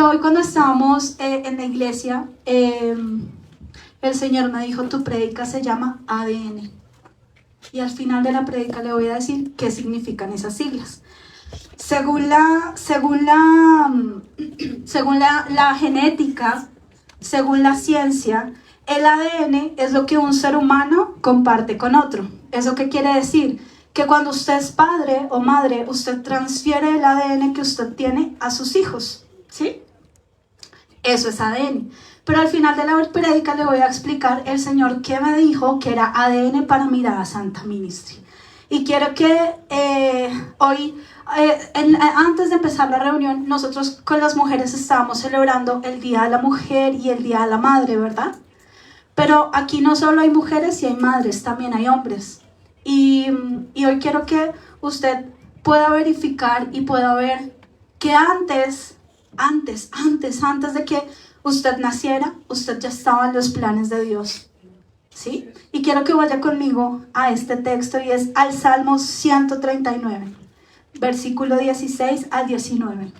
hoy cuando estábamos en la iglesia, el Señor me dijo, tu prédica se llama ADN. Y al final de la prédica le voy a decir qué significan esas siglas. Según la genética, según la ciencia, el ADN es lo que un ser humano comparte con otro. ¿Eso qué quiere decir? Que cuando usted es padre o madre, usted transfiere el ADN que usted tiene a sus hijos, ¿sí? Eso es ADN. Pero al final de la prédica le voy a explicar el Señor que me dijo que era ADN para Mirada Santa Ministry. Y quiero que hoy, antes de empezar la reunión, nosotros con las mujeres estábamos celebrando el Día de la Mujer y el Día de la Madre, ¿verdad? Pero aquí no solo hay mujeres y hay madres, también hay hombres. Y hoy quiero que usted pueda verificar y pueda ver que antes de que usted naciera, usted ya estaba en los planes de Dios, ¿sí? Y quiero que vaya conmigo a este texto y es al Salmo 139, versículo 16 al 19.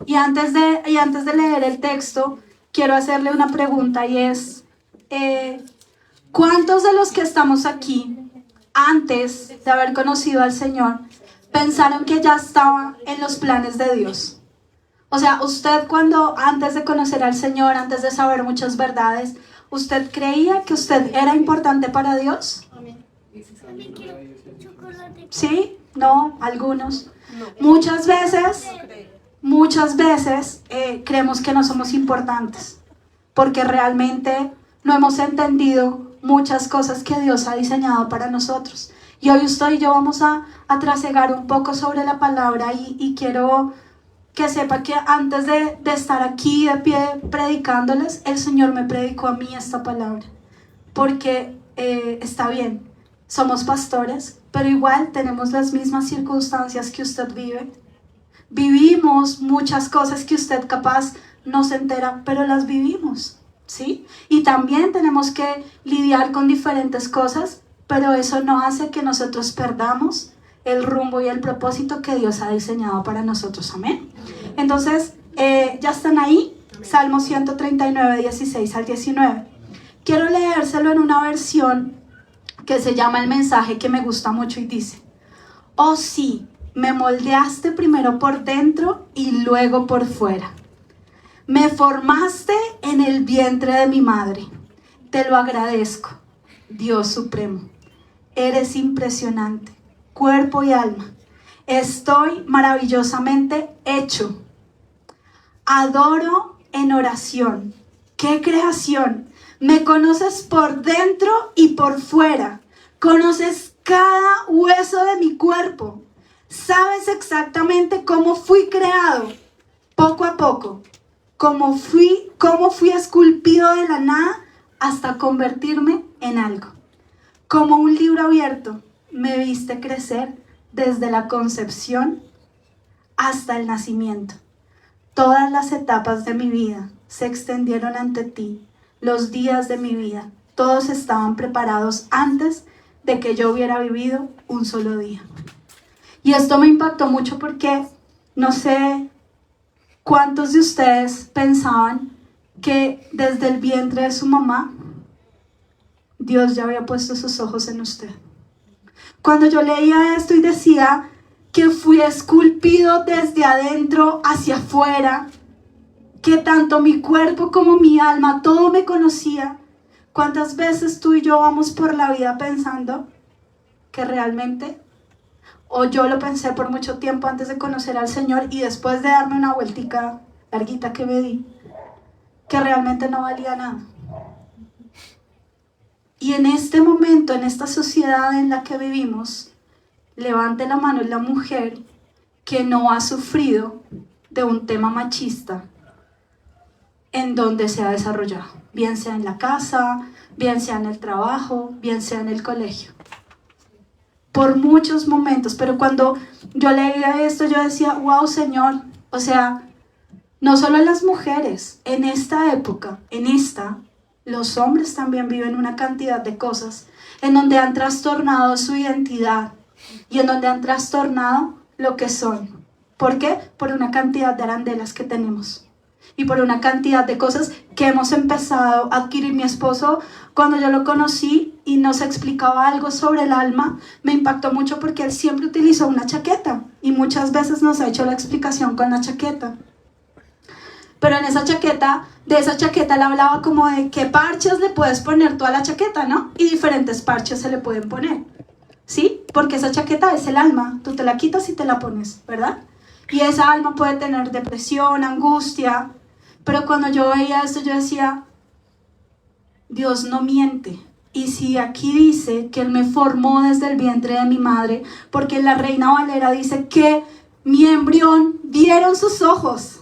Y antes de leer el texto, quiero hacerle una pregunta y es, ¿cuántos de los que estamos aquí, antes de haber conocido al Señor, pensaron que ya estaba en los planes de Dios? O sea, usted antes de conocer al Señor, antes de saber muchas verdades, ¿usted creía que usted era importante para Dios? ¿Sí? ¿No? Algunos. Muchas veces creemos que no somos importantes porque realmente no hemos entendido muchas cosas que Dios ha diseñado para nosotros. Y hoy usted y yo vamos a trasegar un poco sobre la palabra y quiero que sepa que antes de estar aquí de pie predicándoles, el Señor me predicó a mí esta palabra. Porque está bien, somos pastores, pero igual tenemos las mismas circunstancias que usted vive. Vivimos muchas cosas que usted capaz no se entera, pero las vivimos, ¿sí? Y también tenemos que lidiar con diferentes cosas, pero eso no hace que nosotros perdamos el rumbo y el propósito que Dios ha diseñado para nosotros, amén. Entonces, ya están ahí, Salmo 139, 16 al 19. Quiero leérselo en una versión que se llama El Mensaje, que me gusta mucho y dice: oh sí, me moldeaste primero por dentro y luego por fuera. Me formaste en el vientre de mi madre. Te lo agradezco, Dios Supremo. Eres impresionante, cuerpo y alma. Estoy maravillosamente hecho. Adoro en oración. ¡Qué creación! Me conoces por dentro y por fuera. Conoces cada hueso de mi cuerpo. Sabes exactamente cómo fui creado, poco a poco, cómo fui esculpido de la nada hasta convertirme en algo. Como un libro abierto, me viste crecer desde la concepción hasta el nacimiento. Todas las etapas de mi vida se extendieron ante ti, los días de mi vida, todos estaban preparados antes de que yo hubiera vivido un solo día. Y esto me impactó mucho porque no sé cuántos de ustedes pensaban que desde el vientre de su mamá, Dios ya había puesto sus ojos en usted. Cuando yo leía esto y decía que fui esculpido desde adentro hacia afuera, que tanto mi cuerpo como mi alma, todo me conocía, ¿cuántas veces tú y yo vamos por la vida pensando que realmente, o yo lo pensé por mucho tiempo antes de conocer al Señor y después de darme una vueltica larguita que me di, que realmente no valía nada? Y en este momento, en esta sociedad en la que vivimos, levante la mano la mujer que no ha sufrido de un tema machista en donde se ha desarrollado, bien sea en la casa, bien sea en el trabajo, bien sea en el colegio. Por muchos momentos, pero cuando yo leía esto, yo decía, wow, Señor, o sea, no solo las mujeres, en esta época, los hombres también viven una cantidad de cosas en donde han trastornado su identidad, y en donde han trastornado lo que son. ¿Por qué? Por una cantidad de arandelas que tenemos y por una cantidad de cosas que hemos empezado a adquirir. Mi esposo, cuando yo lo conocí y nos explicaba algo sobre el alma, me impactó mucho porque él siempre utilizó una chaqueta y muchas veces nos ha hecho la explicación con la chaqueta. Pero en esa chaqueta, de esa chaqueta él hablaba como de qué parches le puedes poner tú a la chaqueta, ¿no? Y diferentes parches se le pueden poner, ¿sí? Porque esa chaqueta es el alma, tú te la quitas y te la pones, ¿verdad? Y esa alma puede tener depresión, angustia. Pero cuando yo veía esto, yo decía, Dios no miente. Y si aquí dice que Él me formó desde el vientre de mi madre, porque la Reina Valera dice que mi embrión vieron sus ojos.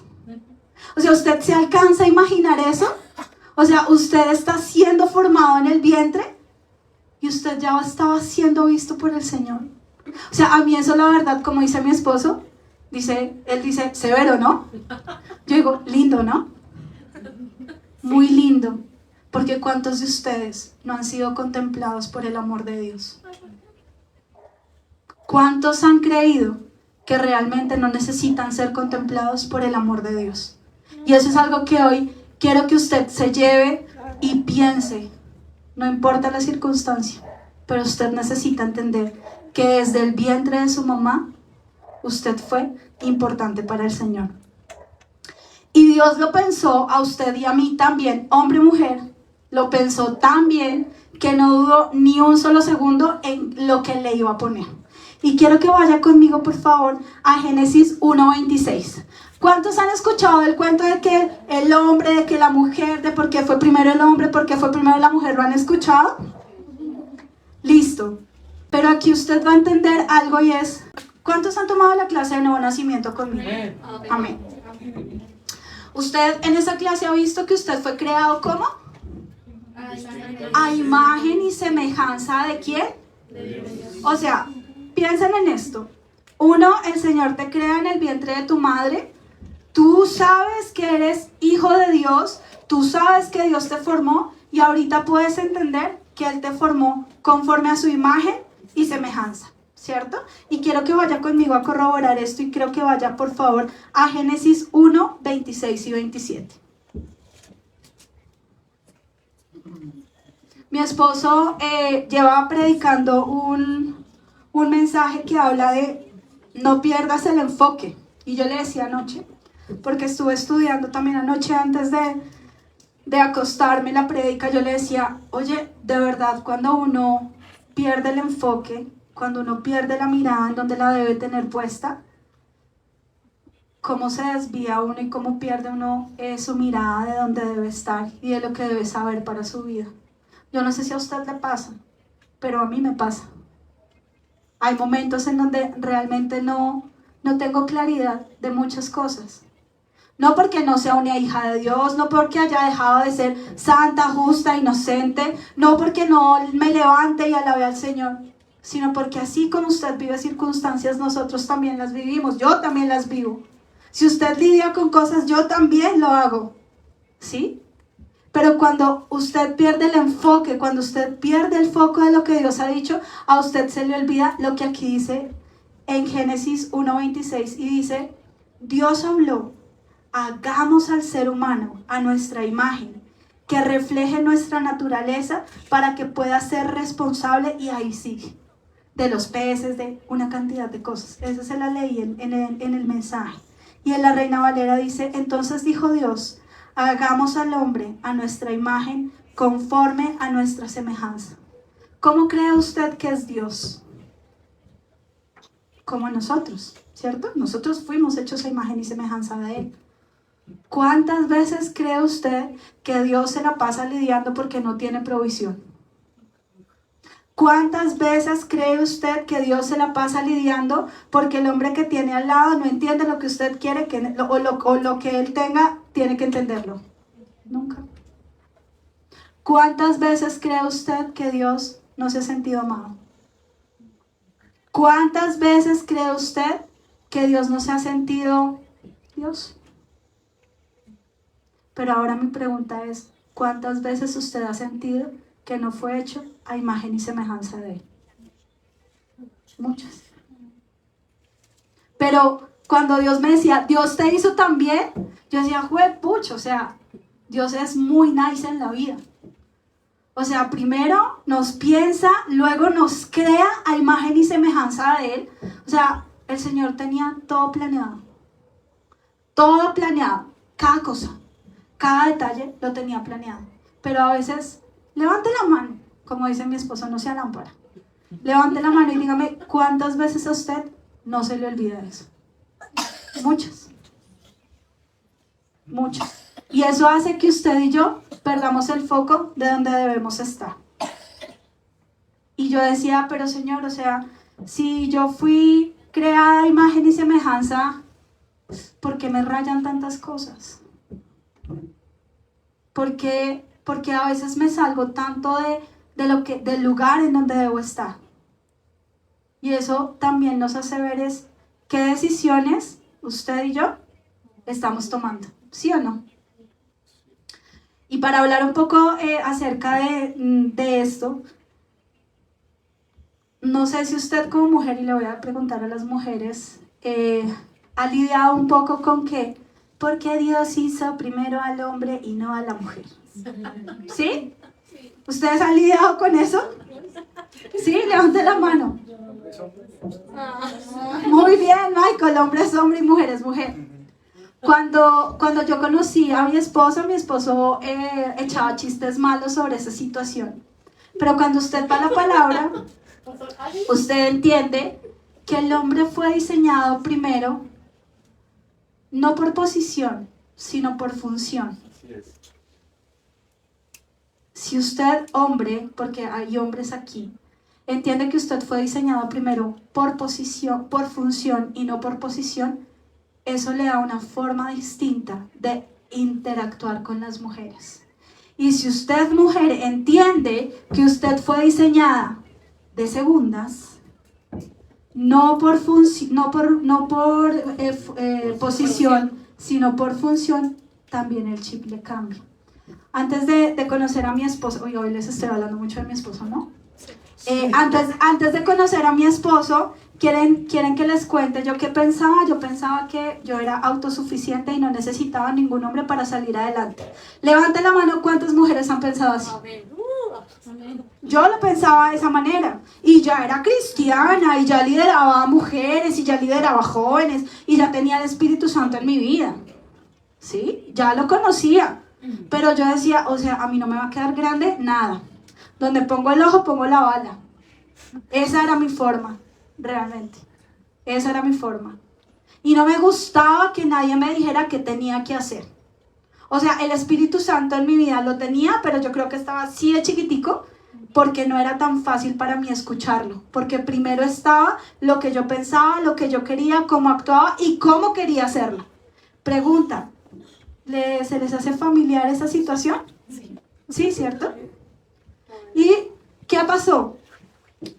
O sea, ¿usted se alcanza a imaginar eso? O sea, usted está siendo formado en el vientre y usted ya estaba siendo visto por el Señor. O sea, a mí eso la verdad, como dice mi esposo, él dice, severo, ¿no? Yo digo, lindo, ¿no? Muy lindo. Porque ¿cuántos de ustedes no han sido contemplados por el amor de Dios? ¿Cuántos han creído que realmente no necesitan ser contemplados por el amor de Dios? Y eso es algo que hoy quiero que usted se lleve y piense. No importa la circunstancia, pero usted necesita entender que desde el vientre de su mamá, usted fue importante para el Señor. Y Dios lo pensó a usted y a mí también, hombre y mujer, lo pensó tan bien que no dudó ni un solo segundo en lo que le iba a poner. Y quiero que vaya conmigo, por favor, a Génesis 1:26. ¿Cuántos han escuchado el cuento de que el hombre, de que la mujer, de por qué fue primero el hombre, por qué fue primero la mujer? ¿Lo han escuchado? Listo. Pero aquí usted va a entender algo y es, ¿cuántos han tomado la clase de nuevo nacimiento conmigo? Amén. ¿Usted en esa clase ha visto que usted fue creado ¿cómo? A imagen y semejanza ¿de quién? O sea, piensen en esto. Uno, el Señor te crea en el vientre de tu madre. Tú sabes que eres hijo de Dios. Tú sabes que Dios te formó. Y ahorita puedes entender que Él te formó conforme a su imagen y semejanza, ¿cierto? Y quiero que vaya conmigo a corroborar esto y quiero que vaya, por favor, a Génesis 1:26 y 27. Mi esposo lleva predicando un mensaje que habla de no pierdas el enfoque. Y yo le decía anoche, porque estuve estudiando también anoche antes de acostarme la prédica, yo le decía, oye, de verdad, cuando uno pierde el enfoque, cuando uno pierde la mirada en donde la debe tener puesta, cómo se desvía uno y cómo pierde uno su mirada de donde debe estar y de lo que debe saber para su vida. Yo no sé si a usted le pasa, pero a mí me pasa. Hay momentos en donde realmente no tengo claridad de muchas cosas. No porque no sea una hija de Dios, no porque haya dejado de ser santa, justa, inocente, no porque no me levante y alabe al Señor, sino porque así como usted vive circunstancias, nosotros también las vivimos, yo también las vivo. Si usted lidia con cosas, yo también lo hago, ¿sí? Pero cuando usted pierde el enfoque, cuando usted pierde el foco de lo que Dios ha dicho, a usted se le olvida lo que aquí dice en Génesis 1:26 y dice, Dios habló, hagamos al ser humano a nuestra imagen, que refleje nuestra naturaleza para que pueda ser responsable, y ahí sigue, de los peces, de una cantidad de cosas. Eso se la leí en el mensaje. Y en la Reina Valera dice, entonces dijo Dios, hagamos al hombre a nuestra imagen, conforme a nuestra semejanza. ¿Cómo cree usted que es Dios? Como nosotros, ¿cierto? Nosotros fuimos hechos a imagen y semejanza de Él. ¿Cuántas veces cree usted que Dios se la pasa lidiando porque no tiene provisión? ¿Cuántas veces cree usted que Dios se la pasa lidiando porque el hombre que tiene al lado no entiende lo que usted quiere o lo que él tenga, tiene que entenderlo? Nunca. ¿Cuántas veces cree usted que Dios no se ha sentido amado? ¿Cuántas veces cree usted que Dios no se ha sentido Dios? Pero ahora mi pregunta es, ¿cuántas veces usted ha sentido que no fue hecho a imagen y semejanza de Él? muchas. Pero cuando Dios me decía, Dios te hizo tan bien, yo decía, juepucho, o sea, Dios es muy nice en la vida. O sea, primero nos piensa, luego nos crea a imagen y semejanza de Él. O sea, el Señor tenía todo planeado. Todo planeado. Cada cosa, cada detalle lo tenía planeado. Pero a veces, levante la mano, como dice mi esposo, no sea lámpara. Levante la mano y dígame, ¿cuántas veces a usted no se le olvida eso? Muchas. Muchas. Y eso hace que usted y yo perdamos el foco de donde debemos estar. Y yo decía, pero Señor, o sea, si yo fui creada a imagen y semejanza, ¿por qué me rayan tantas cosas? Porque a veces me salgo tanto del lugar en donde debo estar. Y eso también nos hace ver es qué decisiones usted y yo estamos tomando, ¿sí o no? Y para hablar un poco acerca de esto, no sé si usted como mujer, y le voy a preguntar a las mujeres, ha lidiado un poco con que, ¿por qué Dios hizo primero al hombre y no a la mujer? ¿Sí? ¿Ustedes han lidiado con eso? ¿Sí? Levante la mano. Muy bien, Michael, hombre es hombre y mujer es mujer. Cuando yo conocí a mi esposo echaba chistes malos sobre esa situación. Pero cuando usted va a la palabra, usted entiende que el hombre fue diseñado primero, no por posición, sino por función. Si usted, hombre, porque hay hombres aquí, entiende que usted fue diseñado primero por posición, por función y no por posición, eso le da una forma distinta de interactuar con las mujeres. Y si usted, mujer, entiende que usted fue diseñada de segundas, no por posición, sino por función, también el chip le cambia. Antes de conocer a mi esposo, hoy les estoy hablando mucho de mi esposo, ¿no? Antes de conocer a mi esposo, ¿quieren que les cuente yo qué pensaba? Yo pensaba que yo era autosuficiente y no necesitaba ningún hombre para salir adelante. Levante la mano, ¿cuántas mujeres han pensado así? Yo lo pensaba de esa manera, y ya era cristiana, y ya lideraba a mujeres, y ya lideraba jóvenes, y ya tenía el Espíritu Santo en mi vida, ¿sí? Ya lo conocía, pero yo decía, o sea, a mí no me va a quedar grande nada. Donde pongo el ojo, pongo la bala. Esa era mi forma, realmente. Esa era mi forma. Y no me gustaba que nadie me dijera qué tenía que hacer. O sea, el Espíritu Santo en mi vida lo tenía, pero yo creo que estaba así de chiquitico, porque no era tan fácil para mí escucharlo. Porque primero estaba lo que yo pensaba, lo que yo quería, cómo actuaba y cómo quería hacerlo. Pregunta, ¿se les hace familiar esa situación? Sí, ¿cierto? ¿Y qué pasó?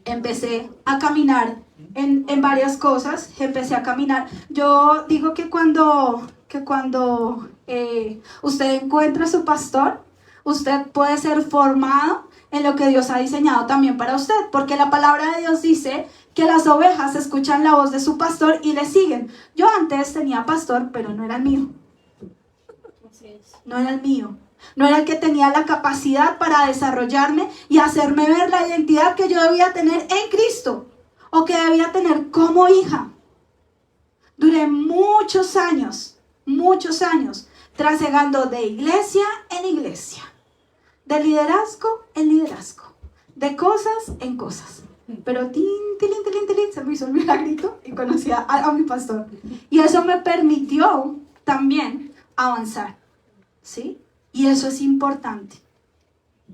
Empecé a caminar en varias cosas, empecé a caminar. Yo digo que cuando usted encuentra a su pastor, usted puede ser formado en lo que Dios ha diseñado también para usted, porque la palabra de Dios dice que las ovejas escuchan la voz de su pastor y le siguen. Yo antes tenía pastor, pero no era el mío. No era el mío. No era el que tenía la capacidad para desarrollarme y hacerme ver la identidad que yo debía tener en Cristo o que debía tener como hija. Duré muchos años, trasegando de iglesia en iglesia, de liderazgo en liderazgo, de cosas en cosas. Pero se me hizo un milagrito y conocí a mi pastor. Y eso me permitió también avanzar, ¿sí? Y eso es importante.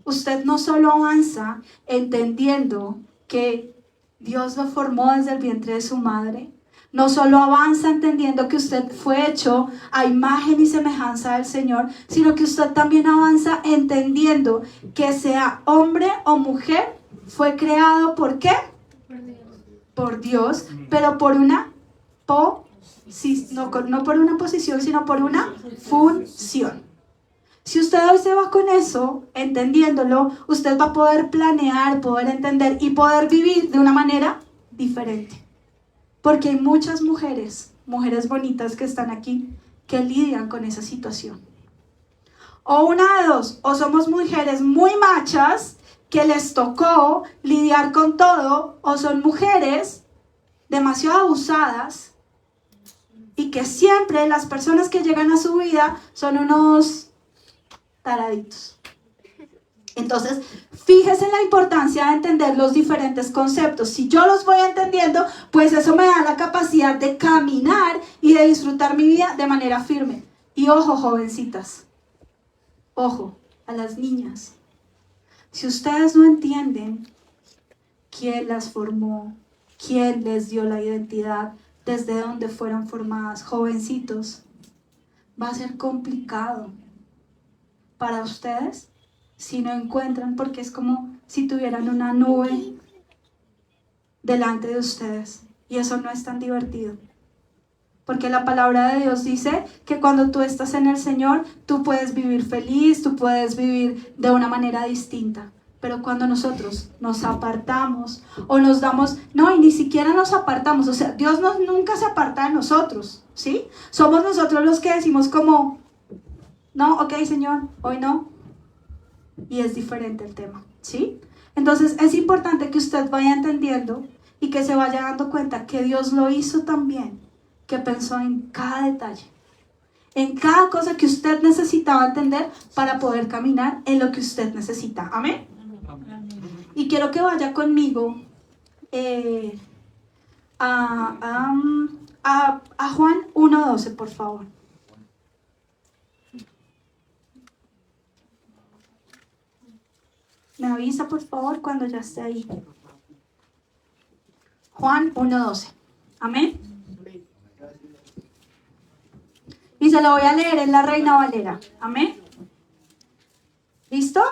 Usted no solo avanza entendiendo que Dios lo formó desde el vientre de su madre, no solo avanza entendiendo que usted fue hecho a imagen y semejanza del Señor, sino que usted también avanza entendiendo que sea hombre o mujer, fue creado ¿por qué? Por Dios, pero por una no por una posición, sino por una función. Si usted hoy se va con eso, entendiéndolo, usted va a poder planear, poder entender y poder vivir de una manera diferente. Porque hay muchas mujeres bonitas que están aquí, que lidian con esa situación. O una de dos, o somos mujeres muy machas, que les tocó lidiar con todo, o son mujeres demasiado abusadas, y que siempre las personas que llegan a su vida son unos taraditos. Entonces, fíjese en la importancia de entender los diferentes conceptos. Si yo los voy entendiendo, pues eso me da la capacidad de caminar y de disfrutar mi vida de manera firme. Y ojo, jovencitas, ojo, a las niñas. Si ustedes no entienden quién las formó, quién les dio la identidad, desde dónde fueron formadas, jovencitos, va a ser complicado para ustedes si no encuentran, porque es como si tuvieran una nube delante de ustedes, y eso no es tan divertido, porque la palabra de Dios dice que cuando tú estás en el Señor, tú puedes vivir feliz, tú puedes vivir de una manera distinta. Pero cuando nosotros nos apartamos o nos damos, no, y ni siquiera nos apartamos, o sea, Dios nunca se aparta de nosotros, ¿sí? Somos nosotros los que decimos como, no, ok, Señor, hoy no. Y es diferente el tema, ¿sí? Entonces es importante que usted vaya entendiendo y que se vaya dando cuenta que Dios lo hizo tan bien, que pensó en cada detalle, en cada cosa que usted necesitaba entender para poder caminar en lo que usted necesita. Amén. Y quiero que vaya conmigo a Juan 1:12, por favor. Me avisa, por favor, cuando ya esté ahí. Juan 1:12. Amén. Y se lo voy a leer en la Reina Valera. Amén. ¿Listo?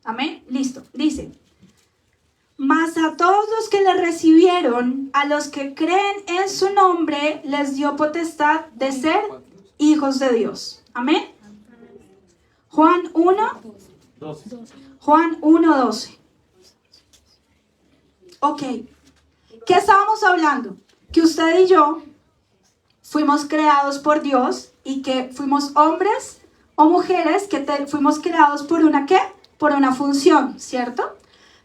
Amén. Listo. Dice: mas a todos los que le recibieron, a los que creen en su nombre, les dio potestad de ser hijos de Dios. Amén. Juan 1:12. Juan 1:12. Ok. ¿Qué estábamos hablando? Que usted y yo fuimos creados por Dios y que fuimos hombres o mujeres que fuimos creados por una ¿qué? Por una función, ¿cierto?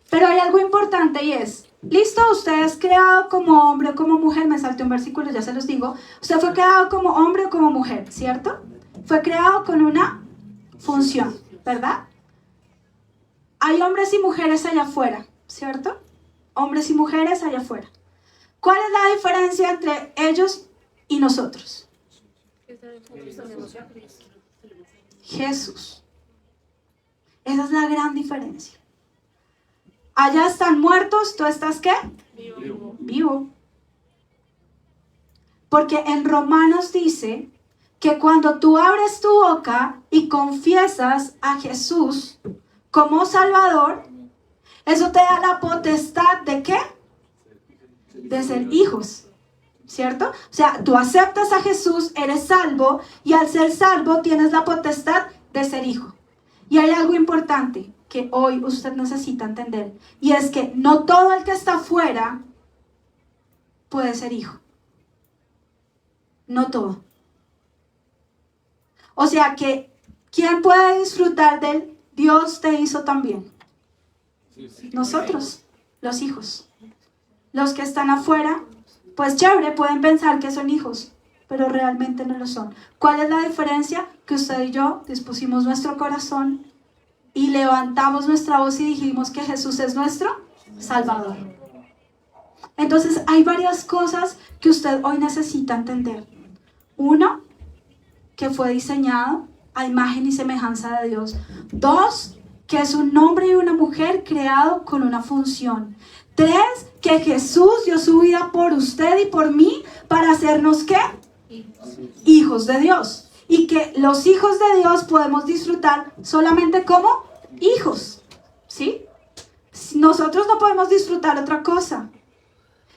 Pero hay algo importante y es, listo, usted es creado como hombre o como mujer, me salté un versículo, ya se los digo, usted fue creado como hombre o como mujer, ¿cierto? Fue creado con una función, ¿verdad? Hay hombres y mujeres allá afuera, ¿cierto? Hombres y mujeres allá afuera. ¿Cuál es la diferencia entre ellos y nosotros? Jesús. Esa es la gran diferencia. Allá están muertos, ¿tú estás qué? Vivo. Vivo. Porque en Romanos dice que cuando tú abres tu boca y confiesas a Jesús como Salvador, eso te da la potestad ¿de qué? De ser hijos, ¿cierto? O sea, tú aceptas a Jesús, eres salvo, y al ser salvo tienes la potestad de ser hijo. Y hay algo importante que hoy usted necesita entender, y es que no todo el que está afuera puede ser hijo. No todo. O sea que, ¿quién puede disfrutar del Dios te hizo también? Nosotros, los hijos. Los que están afuera, pues chévere, pueden pensar que son hijos, pero realmente no lo son. ¿Cuál es la diferencia? Que usted y yo dispusimos nuestro corazón y levantamos nuestra voz y dijimos que Jesús es nuestro Salvador. Entonces hay varias cosas que usted hoy necesita entender. Uno, que fue diseñado a imagen y semejanza de Dios. Dos, que es un hombre y una mujer creado con una función. Tres, que Jesús dio su vida por usted y por mí para hacernos ¿qué? Hijos de Dios. Y que los hijos de Dios podemos disfrutar solamente como hijos, ¿sí? Nosotros no podemos disfrutar otra cosa.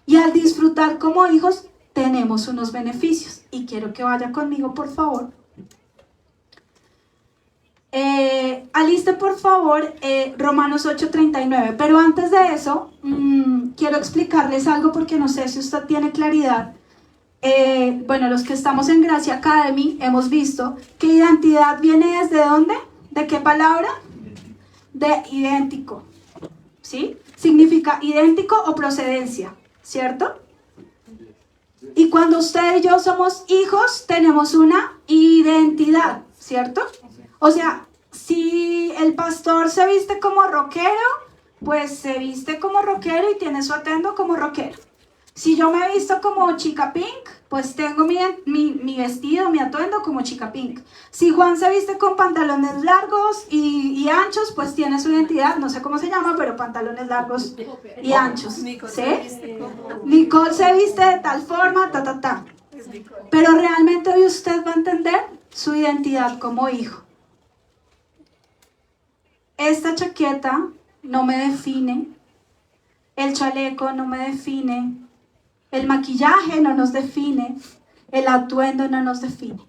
Y al disfrutar como hijos tenemos unos beneficios. Y quiero que vaya conmigo, por favor. Aliste por favor Romanos 8:39, pero antes de eso quiero explicarles algo porque no sé si usted tiene claridad. Bueno, los que estamos en Gracia Academy hemos visto que identidad viene ¿desde dónde? ¿De qué palabra? De idéntico, ¿sí? Significa idéntico o procedencia, ¿cierto? Y cuando usted y yo somos hijos, tenemos una identidad, ¿cierto? O sea, si el pastor se viste como rockero, pues se viste como rockero y tiene su atuendo como rockero. Si yo me he visto como chica pink, pues tengo mi vestido, mi atuendo como chica pink. Si Juan se viste con pantalones largos y anchos, pues tiene su identidad, no sé cómo se llama, pero pantalones largos y anchos. ¿Sí? Nicole se viste de tal forma, ta. Pero realmente hoy usted va a entender su identidad como hijo. Esta chaqueta no me define, el chaleco no me define, el maquillaje no nos define, el atuendo no nos define.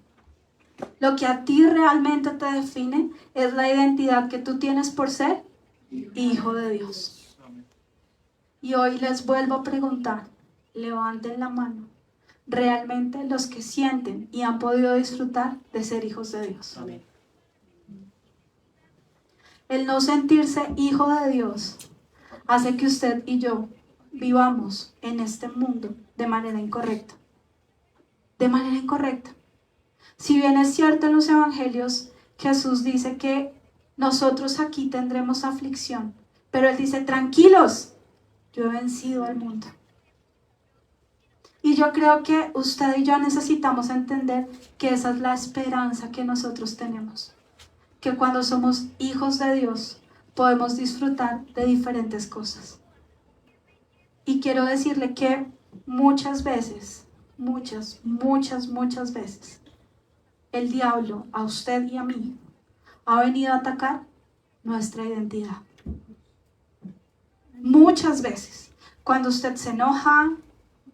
Lo que a ti realmente te define es la identidad que tú tienes por ser hijo de Dios. Y hoy les vuelvo a preguntar, levanten la mano, realmente los que sienten y han podido disfrutar de ser hijos de Dios. Amén. El no sentirse hijo de Dios hace que usted y yo vivamos en este mundo de manera incorrecta. De manera incorrecta. Si bien es cierto en los evangelios, Jesús dice que nosotros aquí tendremos aflicción, pero Él dice, tranquilos, yo he vencido al mundo. Y yo creo que usted y yo necesitamos entender que esa es la esperanza que nosotros tenemos. Que cuando somos hijos de Dios, podemos disfrutar de diferentes cosas. Y quiero decirle que muchas veces, muchas veces, el diablo a usted y a mí ha venido a atacar nuestra identidad. Muchas veces, cuando usted se enoja,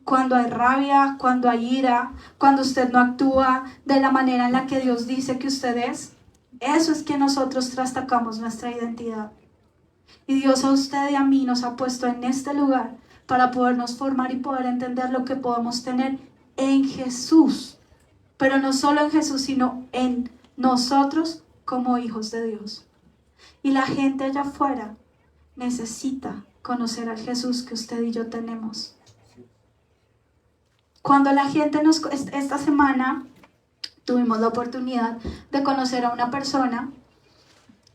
cuando hay rabia, cuando hay ira, cuando usted no actúa de la manera en la que Dios dice que usted es, eso es que nosotros trastocamos nuestra identidad. Y Dios a usted y a mí nos ha puesto en este lugar para podernos formar y poder entender lo que podemos tener en Jesús. Pero no solo en Jesús, sino en nosotros como hijos de Dios. Y la gente allá afuera necesita conocer al Jesús que usted y yo tenemos. Cuando la gente esta semana tuvimos la oportunidad de conocer a una persona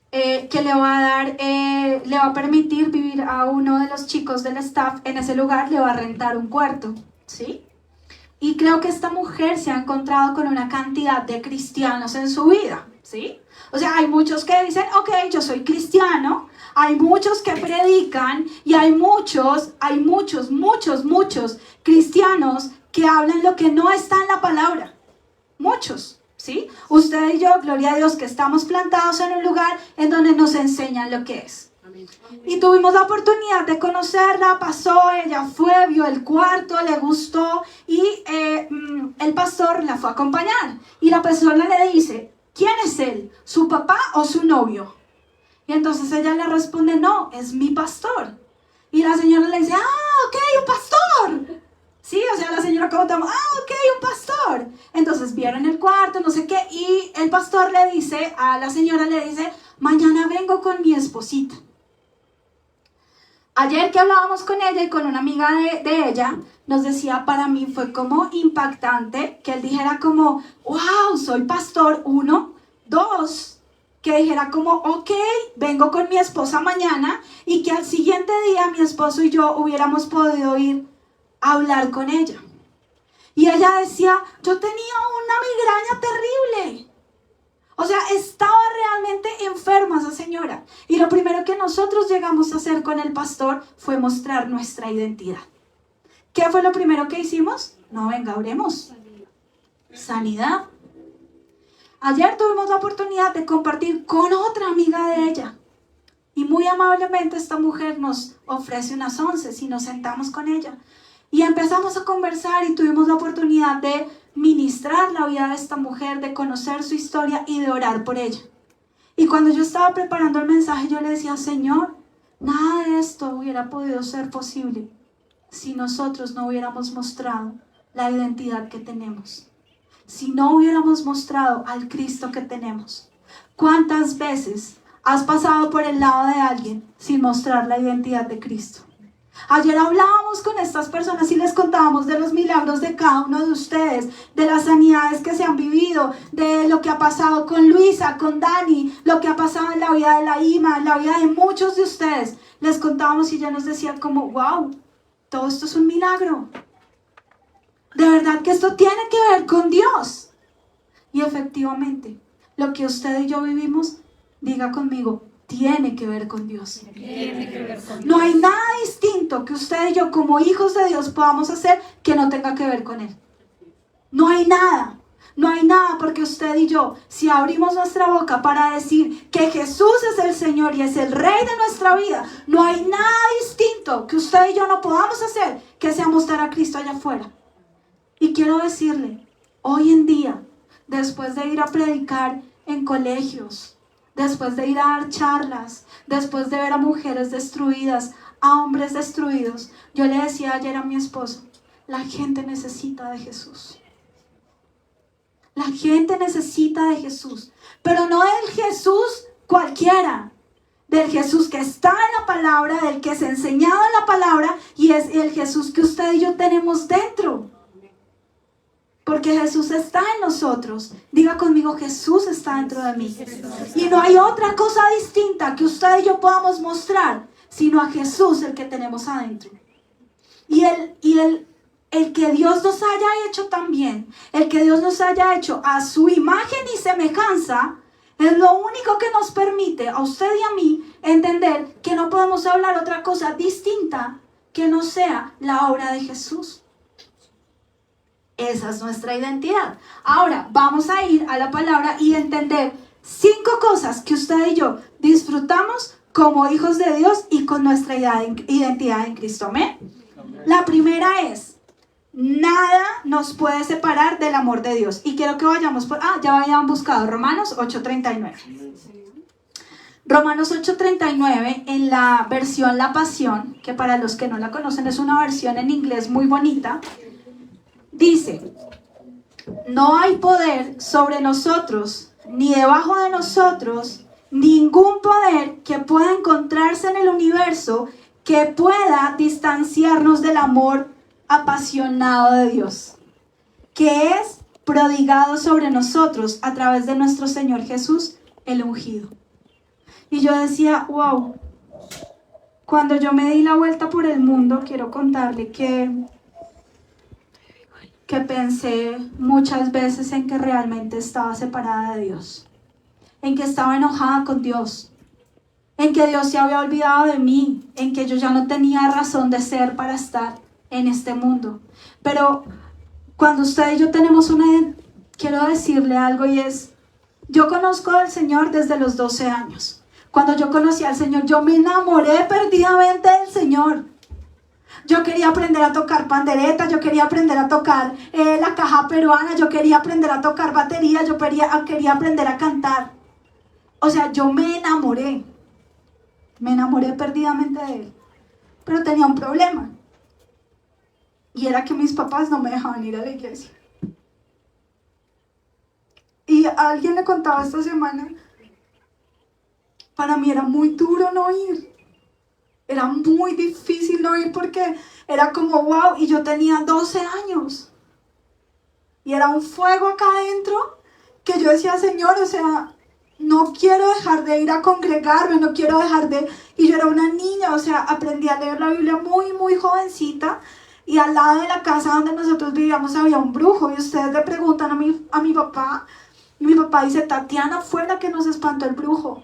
que le va a permitir vivir a uno de los chicos del staff en ese lugar, le va a rentar un cuarto, ¿sí? Y creo que esta mujer se ha encontrado con una cantidad de cristianos en su vida, ¿sí? O sea, hay muchos que dicen, ok, yo soy cristiano, hay muchos que predican y hay muchos cristianos que hablan lo que no está en la palabra. Muchos, ¿sí? Usted y yo, gloria a Dios, que estamos plantados en un lugar en donde nos enseñan lo que es. Y tuvimos la oportunidad de conocerla, pasó, ella fue, vio el cuarto, le gustó y el pastor la fue a acompañar. Y la persona le dice, ¿quién es él? ¿Su papá o su novio? Y entonces ella le responde, no, es mi pastor. Y la señora le dice, ok, un pastor. Sí, o sea, la señora como ok, un pastor. Entonces vieron el cuarto, no sé qué, y el pastor le dice, a la señora le dice, mañana vengo con mi esposita. Ayer que hablábamos con ella y con una amiga de ella, nos decía, para mí fue como impactante que él dijera como, wow, soy pastor, 1, 2, que dijera como, ok, vengo con mi esposa mañana, y que al siguiente día mi esposo y yo hubiéramos podido ir a hablar con ella. Y ella decía, yo tenía una migraña terrible. O sea, estaba realmente enferma esa señora. Y lo primero que nosotros llegamos a hacer con el pastor fue mostrar nuestra identidad. ¿Qué fue lo primero que hicimos? No, venga, oremos. Sanidad. Ayer tuvimos la oportunidad de compartir con otra amiga de ella. Y muy amablemente esta mujer nos ofrece unas 11 y nos sentamos con ella. Y empezamos a conversar y tuvimos la oportunidad de ministrar la vida de esta mujer, de conocer su historia y de orar por ella. Y cuando yo estaba preparando el mensaje, yo le decía, Señor, nada de esto hubiera podido ser posible si nosotros no hubiéramos mostrado la identidad que tenemos, si no hubiéramos mostrado al Cristo que tenemos. ¿Cuántas veces has pasado por el lado de alguien sin mostrar la identidad de Cristo? Ayer hablábamos con estas personas y les contábamos de los milagros de cada uno de ustedes, de las sanidades que se han vivido, de lo que ha pasado con Luisa, con Dani, lo que ha pasado en la vida de la Ima, en la vida de muchos de ustedes. Les contábamos y ella nos decía como, wow, todo esto es un milagro. De verdad que esto tiene que ver con Dios. Y efectivamente, lo que usted y yo vivimos, diga conmigo, tiene que ver con Dios. Tiene que ver con Dios. No hay nada distinto que usted y yo como hijos de Dios podamos hacer que no tenga que ver con Él. No hay nada. No hay nada, porque usted y yo, si abrimos nuestra boca para decir que Jesús es el Señor y es el Rey de nuestra vida, no hay nada distinto que usted y yo no podamos hacer que sea mostrar a Cristo allá afuera. Y quiero decirle, hoy en día, después de ir a predicar en colegios, después de ir a dar charlas, después de ver a mujeres destruidas, a hombres destruidos, yo le decía ayer a mi esposo, la gente necesita de Jesús. La gente necesita de Jesús, pero no del Jesús cualquiera, del Jesús que está en la palabra, del que es enseñado en la palabra, y es el Jesús que usted y yo tenemos dentro. Porque Jesús está en nosotros. Diga conmigo, Jesús está dentro de mí. Y no hay otra cosa distinta que usted y yo podamos mostrar, sino a Jesús, el que tenemos adentro. Y el que Dios nos haya hecho también, el que Dios nos haya hecho a su imagen y semejanza, es lo único que nos permite a usted y a mí entender que no podemos hablar otra cosa distinta que no sea la obra de Jesús. Esa es nuestra identidad. Ahora vamos a ir a la palabra y entender 5 cosas que usted y yo disfrutamos como hijos de Dios y con nuestra identidad en Cristo. ¿Amén? La primera es, nada nos puede separar del amor de Dios. Y quiero que vayamos por... ya habían buscado Romanos 8:39. Romanos 8:39 en la versión La Pasión, que para los que no la conocen es una versión en inglés muy bonita. Dice, no hay poder sobre nosotros, ni debajo de nosotros, ningún poder que pueda encontrarse en el universo que pueda distanciarnos del amor apasionado de Dios, que es prodigado sobre nosotros a través de nuestro Señor Jesús, el ungido. Y yo decía, wow, cuando yo me di la vuelta por el mundo, quiero contarle que pensé muchas veces en que realmente estaba separada de Dios, en que estaba enojada con Dios, en que Dios se había olvidado de mí, en que yo ya no tenía razón de ser para estar en este mundo. Pero cuando usted y yo tenemos quiero decirle algo, y es, yo conozco al Señor desde los 12 años. Cuando yo conocí al Señor, yo me enamoré perdidamente del Señor. Yo quería aprender a tocar pandereta, yo quería aprender a tocar la caja peruana, yo quería aprender a tocar batería, yo quería aprender a cantar. O sea, yo me enamoré perdidamente de Él. Pero tenía un problema. Y era que mis papás no me dejaban ir a la iglesia. Y a alguien le contaba esta semana, para mí era muy duro no ir. Era muy difícil no ir porque era como wow, y yo tenía 12 años. Y era un fuego acá adentro que yo decía, Señor, o sea, no quiero dejar de ir a congregarme, no quiero dejar de... Y yo era una niña, o sea, aprendí a leer la Biblia muy, muy jovencita. Y al lado de la casa donde nosotros vivíamos había un brujo. Y ustedes le preguntan a mi papá, y mi papá dice, Tatiana fue la que nos espantó el brujo.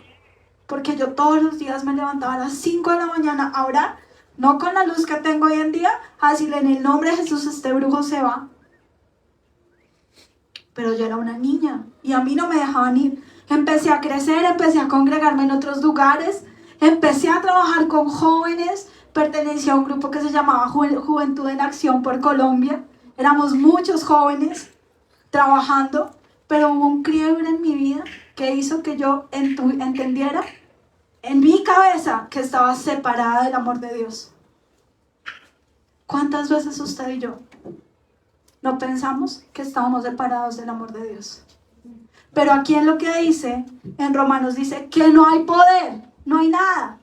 Porque yo todos los días me levantaba a las 5 de la mañana a orar, no con la luz que tengo hoy en día, a decirle en el nombre de Jesús, este brujo se va. Pero yo era una niña y a mí no me dejaban ir. Empecé a crecer, empecé a congregarme en otros lugares, empecé a trabajar con jóvenes, pertenecía a un grupo que se llamaba Juventud en Acción por Colombia. Éramos muchos jóvenes trabajando, pero hubo un quiebre en mi vida que hizo que yo entendiera en mi cabeza que estaba separada del amor de Dios. ¿Cuántas veces usted y yo no pensamos que estábamos separados del amor de Dios? Pero aquí en lo que dice, en Romanos dice que no hay poder, no hay nada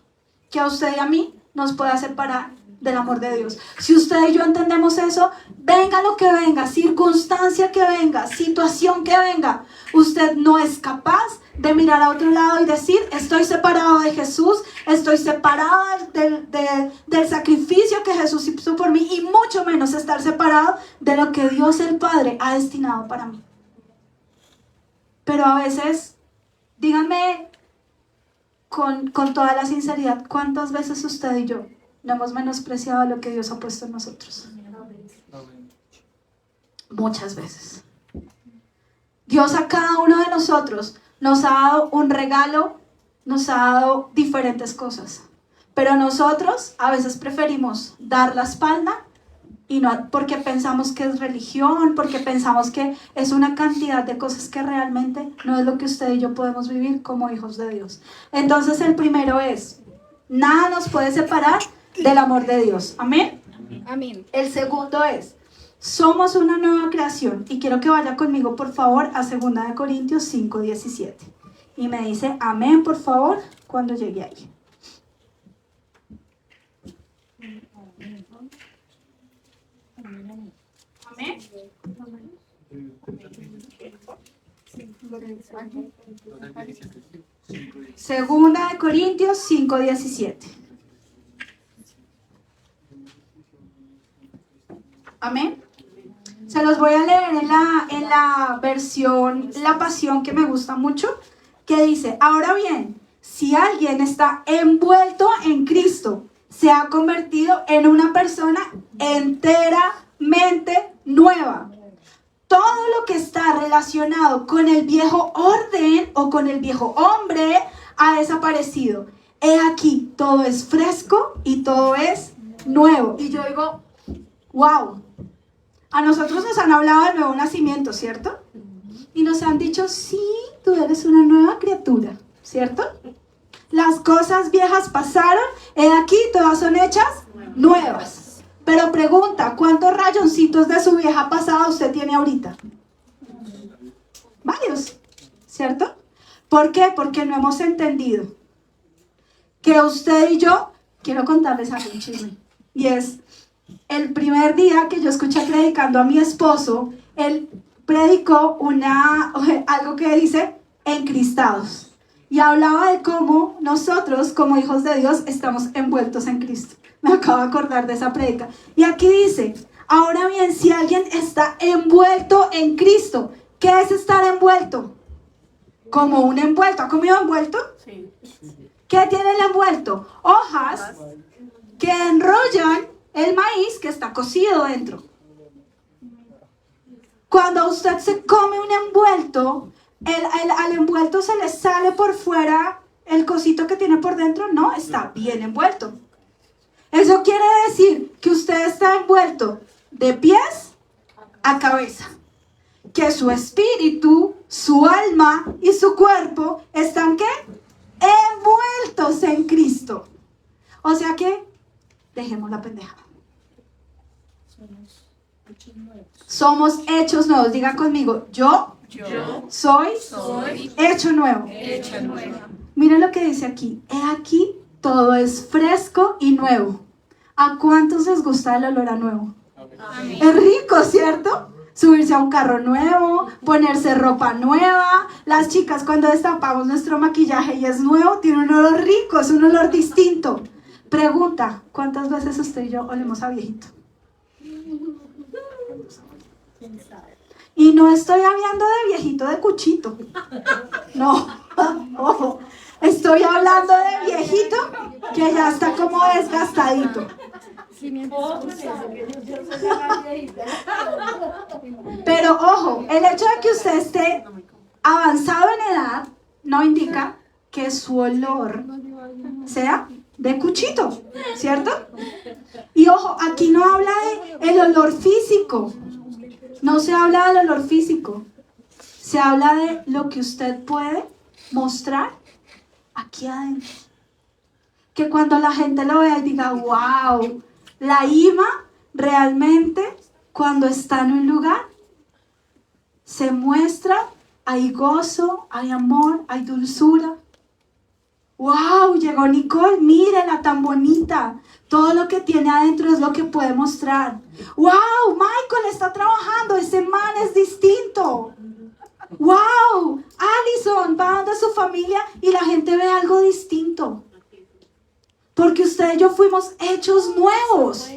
que a usted y a mí nos pueda separar del amor de Dios. Si usted y yo entendemos eso, venga lo que venga, circunstancia que venga, situación que venga, usted no es capaz de mirar a otro lado y decir, estoy separado de Jesús, estoy separado del sacrificio que Jesús hizo por mí, y mucho menos estar separado de lo que Dios el Padre ha destinado para mí. Pero a veces, díganme con toda la sinceridad, ¿cuántas veces usted y yo no hemos menospreciado lo que Dios ha puesto en nosotros? Muchas veces. Dios a cada uno de nosotros nos ha dado un regalo, nos ha dado diferentes cosas. Pero nosotros a veces preferimos dar la espalda, y no porque pensamos que es religión, porque pensamos que es una cantidad de cosas que realmente no es lo que usted y yo podemos vivir como hijos de Dios. Entonces el primero es, nada nos puede separar del amor de Dios. Amén. Amén. El segundo es, somos una nueva creación. Y quiero que vaya conmigo, por favor, a 2 Corintios 5:17. Y me dice amén, por favor, cuando llegue ahí. Amén. Segunda de Corintios 5:17. Amén. Se los voy a leer en la versión La Pasión, que me gusta mucho, que dice, ahora bien, si alguien está envuelto en Cristo, se ha convertido en una persona enteramente nueva. Todo lo que está relacionado con el viejo orden o con el viejo hombre ha desaparecido. He aquí, todo es fresco y todo es nuevo. Y yo digo, wow, a nosotros nos han hablado de nuevo nacimiento, ¿cierto? Y nos han dicho, sí, tú eres una nueva criatura, ¿cierto? Las cosas viejas pasaron, he aquí, todas son hechas nuevas. Pero pregunta, ¿cuántos rayoncitos de su vieja pasada usted tiene ahorita? Varios, ¿cierto? ¿Por qué? Porque no hemos entendido que usted y yo, quiero contarles algo, un chisme, y es, el primer día que yo escuché predicando a mi esposo, él predicó algo que dice, encristados. Y hablaba de cómo nosotros, como hijos de Dios, estamos envueltos en Cristo. Me acabo de acordar de esa predica. Y aquí dice, ahora bien, si alguien está envuelto en Cristo, ¿qué es estar envuelto? Como un envuelto. ¿Ha comido envuelto? Sí. ¿Qué tiene el envuelto? Hojas que enrollan el maíz que está cocido dentro. Cuando usted se come un envuelto, al envuelto se le sale por fuera el cosito que tiene por dentro. No, está bien envuelto. Eso quiere decir que usted está envuelto de pies a cabeza. Que su espíritu, su alma y su cuerpo están ¿qué? Envueltos en Cristo. O sea que dejemos la pendejada. Somos hechos nuevos. Diga conmigo, yo soy hecho nuevo. Miren lo que dice aquí. He aquí, todo es fresco y nuevo. ¿A cuántos les gusta el olor a nuevo? Amén. Es rico, ¿cierto? Subirse a un carro nuevo, ponerse ropa nueva. Las chicas, cuando destapamos nuestro maquillaje y es nuevo, tiene un olor rico, es un olor distinto. Pregunta, ¿cuántas veces usted y yo olemos a viejito? Y no estoy hablando de viejito de cuchito. No, ojo. Estoy hablando de viejito que ya está como desgastadito. Pero ojo, el hecho de que usted esté avanzado en edad no indica que su olor sea de cuchito, ¿cierto? Y ojo, aquí no habla de el olor físico. No se habla del olor físico. Se habla de lo que usted puede mostrar aquí adentro. Que cuando la gente lo vea y diga, wow, la Ima realmente cuando está en un lugar, se muestra, hay gozo, hay amor, hay dulzura. ¡Wow! Llegó Nicole, mírenla tan bonita. Todo lo que tiene adentro es lo que puede mostrar. ¡Wow! Michael está trabajando, ese man es distinto. ¡Wow! Allison va donde su familia y la gente ve algo distinto. Porque usted y yo fuimos hechos nuevos.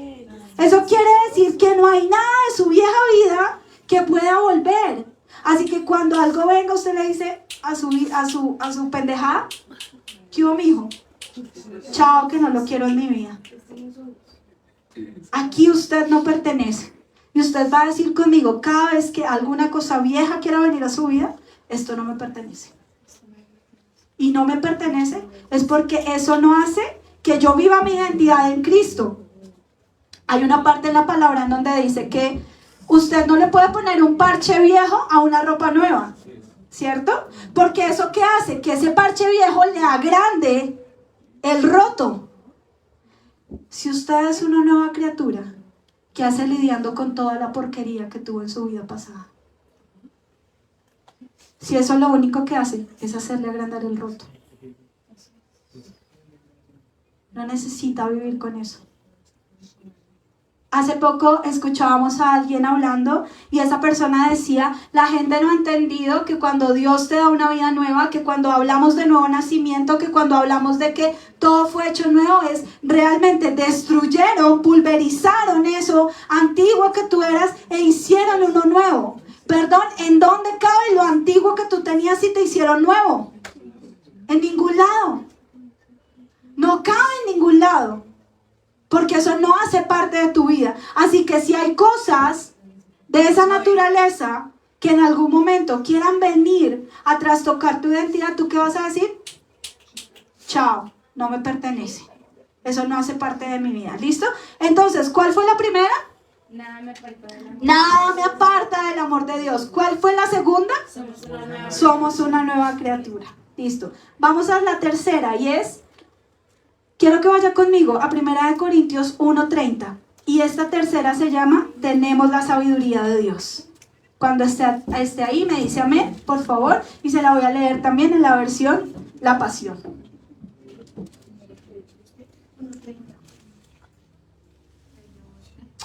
Eso quiere decir que no hay nada de su vieja vida que pueda volver. Así que cuando algo venga, usted le dice a su pendejada, ¿qué hubo, mijo? Chao, que no lo quiero en mi vida. Aquí usted no pertenece. Y usted va a decir conmigo, cada vez que alguna cosa vieja quiera venir a su vida, esto no me pertenece. Y no me pertenece es porque eso no hace que yo viva mi identidad en Cristo. Hay una parte en la palabra en donde dice que usted no le puede poner un parche viejo a una ropa nueva, ¿cierto? Porque eso ¿qué hace? Que ese parche viejo le agrande el roto. Si usted es una nueva criatura, ¿qué hace lidiando con toda la porquería que tuvo en su vida pasada? Si eso lo único que hace es hacerle agrandar el roto. No necesita vivir con eso. Hace poco escuchábamos a alguien hablando y esa persona decía, la gente no ha entendido que cuando Dios te da una vida nueva, que cuando hablamos de nuevo nacimiento, que cuando hablamos de que todo fue hecho nuevo, es realmente destruyeron, pulverizaron eso antiguo que tú eras e hicieron uno nuevo. Perdón, ¿en dónde cabe lo antiguo que tú tenías y te hicieron nuevo? En ningún lado. No cabe en ningún lado. Porque eso no hace parte de tu vida. Así que si hay cosas de esa naturaleza que en algún momento quieran venir a trastocar tu identidad, ¿tú qué vas a decir? Chao, no me pertenece. Eso no hace parte de mi vida. ¿Listo? Entonces, ¿cuál fue la primera? Nada me aparta del amor. Nada me aparta del amor de Dios. ¿Cuál fue la segunda? Somos Somos una nueva criatura. Listo. Vamos a la tercera y es... Quiero que vaya conmigo a 1 Corintios 1:30 y esta tercera se llama Tenemos la sabiduría de Dios. Cuando esté ahí me dice amén, por favor, y se la voy a leer también en la versión La Pasión.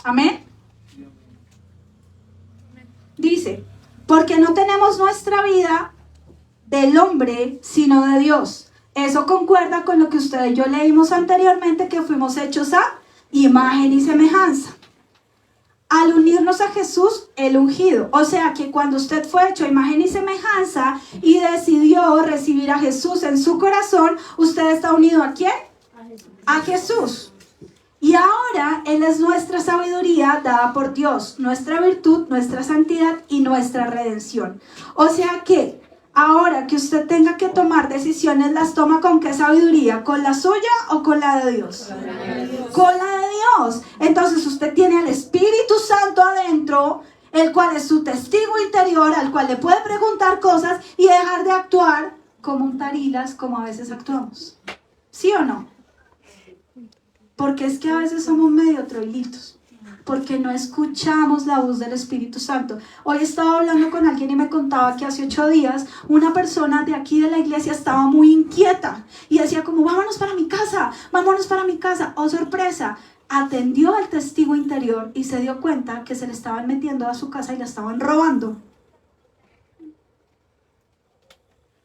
Amén. Dice, porque no tenemos nuestra vida del hombre, sino de Dios. Eso concuerda con lo que usted y yo leímos anteriormente, que fuimos hechos a imagen y semejanza. Al unirnos a Jesús, el ungido. O sea que cuando usted fue hecho a imagen y semejanza y decidió recibir a Jesús en su corazón, usted está unido ¿a quién? A Jesús. Y ahora Él es nuestra sabiduría dada por Dios, nuestra virtud, nuestra santidad y nuestra redención. O sea que ahora que usted tenga que tomar decisiones, ¿las toma con qué sabiduría? ¿Con la suya o con la de Dios? Con la de Dios. Entonces usted tiene al Espíritu Santo adentro, el cual es su testigo interior, al cual le puede preguntar cosas y dejar de actuar como un tarilas, como a veces actuamos. ¿Sí o no? Porque es que a veces somos medio troilitos. Porque no escuchamos la voz del Espíritu Santo. Hoy estaba hablando con alguien y me contaba que hace 8 días una persona de aquí de la iglesia estaba muy inquieta y decía como, vámonos para mi casa, vámonos para mi casa. Oh, sorpresa, atendió al testigo interior y se dio cuenta que se le estaban metiendo a su casa y la estaban robando.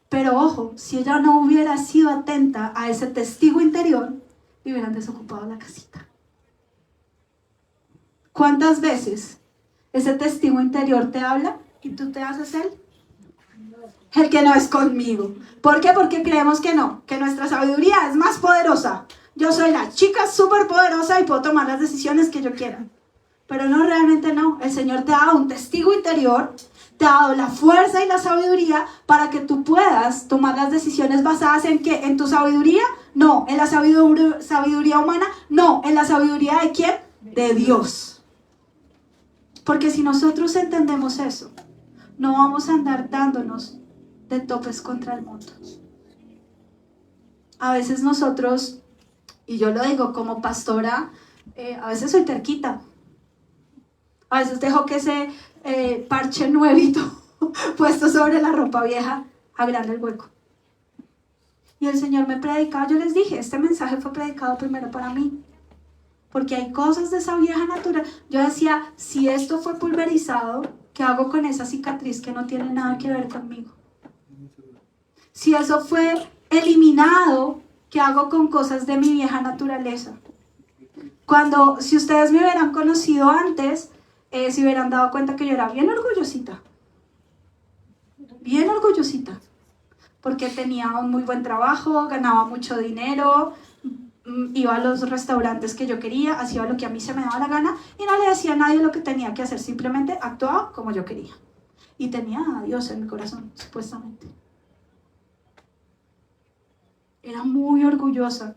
Pero ojo, si ella no hubiera sido atenta a ese testigo interior, le hubieran desocupado la casita. ¿Cuántas veces ese testigo interior te habla y tú te haces el que no es conmigo? ¿Por qué? Porque creemos que no, que nuestra sabiduría es más poderosa. Yo soy la chica súper poderosa y puedo tomar las decisiones que yo quiera. Pero no, realmente no. El Señor te ha dado un testigo interior, te ha dado la fuerza y la sabiduría para que tú puedas tomar las decisiones basadas en ¿qué? ¿En tu sabiduría? No. ¿En la sabiduría humana? No. ¿En la sabiduría de quién? De Dios. Porque si nosotros entendemos eso, no vamos a andar dándonos de topes contra el mundo. A veces nosotros, y yo lo digo como pastora, a veces soy terquita. A veces dejo que ese parche nuevito puesto sobre la ropa vieja agranda el hueco. Y el Señor me predicaba, yo les dije, este mensaje fue predicado primero para mí. Porque hay cosas de esa vieja naturaleza. Yo decía, si esto fue pulverizado, ¿qué hago con esa cicatriz que no tiene nada que ver conmigo? Si eso fue eliminado, ¿qué hago con cosas de mi vieja naturaleza? Si ustedes me hubieran conocido antes, se hubieran dado cuenta que yo era bien orgullosita. Bien orgullosita. Porque tenía un muy buen trabajo, ganaba mucho dinero, iba a los restaurantes que yo quería, hacía lo que a mí se me daba la gana y no le decía a nadie lo que tenía que hacer, simplemente actuaba como yo quería. Y tenía a Dios en mi corazón, supuestamente. Era muy orgullosa.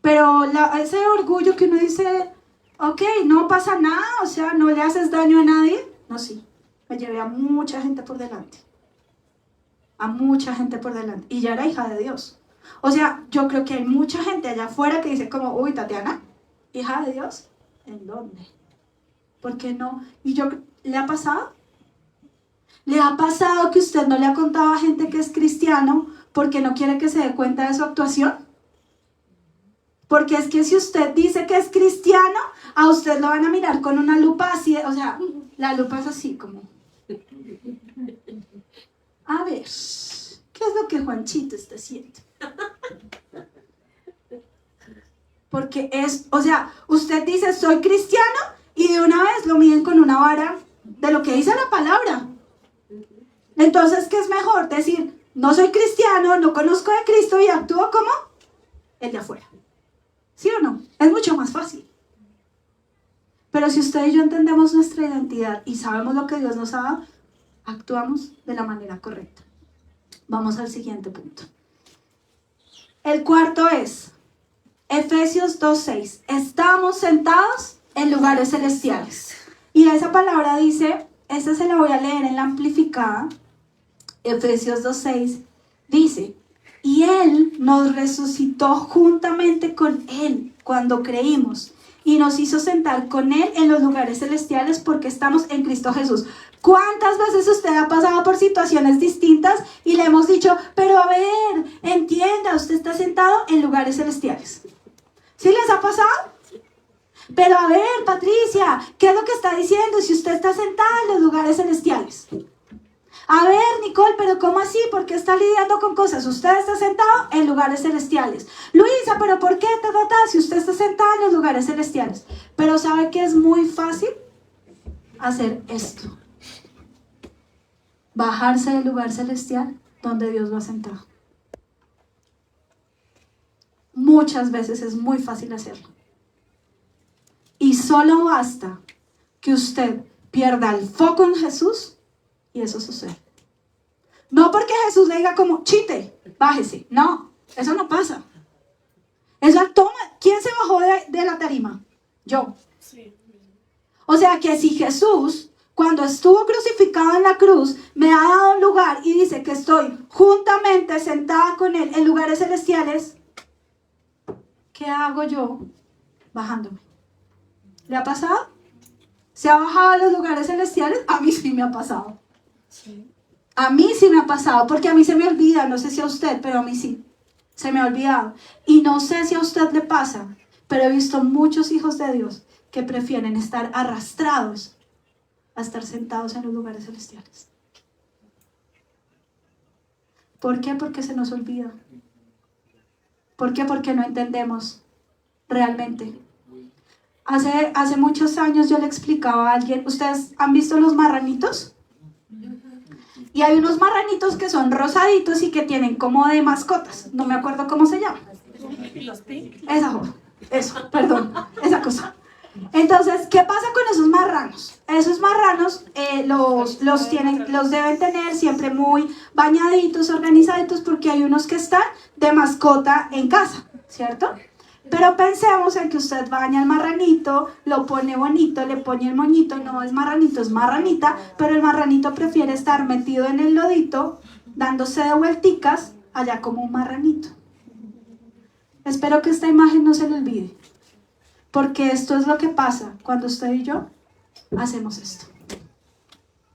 Pero ese orgullo que uno dice, ok, no pasa nada, o sea, no le haces daño a nadie. No, sí, me llevé a mucha gente por delante. A mucha gente por delante. Y ya era hija de Dios. O sea, yo creo que hay mucha gente allá afuera que dice como, uy, Tatiana, hija de Dios, ¿en dónde? ¿Por qué no? Y ¿le ha pasado? ¿Le ha pasado que usted no le ha contado a gente que es cristiano porque no quiere que se dé cuenta de su actuación? Porque es que si usted dice que es cristiano, a usted lo van a mirar con una lupa así, o sea, la lupa es así como... A ver, ¿qué es lo que Juanchito está haciendo? Porque o sea, usted dice soy cristiano y de una vez lo miden con una vara de lo que dice la palabra. Entonces, ¿qué es mejor? Decir, no soy cristiano, no conozco de Cristo y actúo como el de afuera. ¿Sí o no? Es mucho más fácil. Pero si usted y yo entendemos nuestra identidad y sabemos lo que Dios nos ha dado, actuamos de la manera correcta. Vamos al siguiente punto. El cuarto es Efesios 2:6. Estamos sentados en lugares celestiales. Y esa palabra dice, esta se la voy a leer en la amplificada. Efesios 2:6 dice, y Él nos resucitó juntamente con Él cuando creímos y nos hizo sentar con Él en los lugares celestiales porque estamos en Cristo Jesús. ¿Cuántas veces usted ha pasado por situaciones distintas y le hemos dicho, pero a ver, entienda, usted está sentado en lugares celestiales? ¿Sí les ha pasado? Pero a ver, Patricia, ¿qué es lo que está diciendo si usted está sentada en los lugares celestiales? A ver, Nicole, pero ¿cómo así? ¿Por qué está lidiando con cosas? Usted está sentado en lugares celestiales. Luisa, ¿pero por qué? Si usted está sentada en los lugares celestiales. Pero ¿sabe que es muy fácil hacer esto? Bajarse del lugar celestial donde Dios lo ha sentado. Muchas veces es muy fácil hacerlo. Y solo basta que usted pierda el foco en Jesús y eso sucede. No porque Jesús le diga como, chite, bájese. No, eso no pasa. Eso toma. ¿Quién se bajó de la tarima? Yo. O sea que si Jesús, cuando estuvo crucificado en la cruz, me ha dado un lugar y dice que estoy juntamente sentada con Él en lugares celestiales, ¿qué hago yo bajándome? ¿Le ha pasado? ¿Se ha bajado a los lugares celestiales? A mí sí me ha pasado. Sí. A mí sí me ha pasado, porque a mí se me olvida, no sé si a usted, pero a mí sí. Se me ha olvidado. Y no sé si a usted le pasa, pero he visto muchos hijos de Dios que prefieren estar arrastrados a estar sentados en los lugares celestiales. ¿Por qué? Porque se nos olvida. ¿Por qué? Porque no entendemos realmente. Hace muchos años yo le explicaba a alguien, ¿ustedes han visto los marranitos? Y hay unos marranitos que son rosaditos y que tienen como de mascotas. No me acuerdo cómo se llama. Esa cosa. Entonces, ¿qué pasa con esos marranos? Esos marranos los deben tener siempre muy bañaditos, organizaditos, porque hay unos que están de mascota en casa, ¿cierto? Pero pensemos en que usted baña al marranito, lo pone bonito, le pone el moñito, no es marranito, es marranita, pero el marranito prefiere estar metido en el lodito, dándose de vuelticas, allá como un marranito. Espero que esta imagen no se le olvide, porque esto es lo que pasa cuando usted y yo hacemos esto.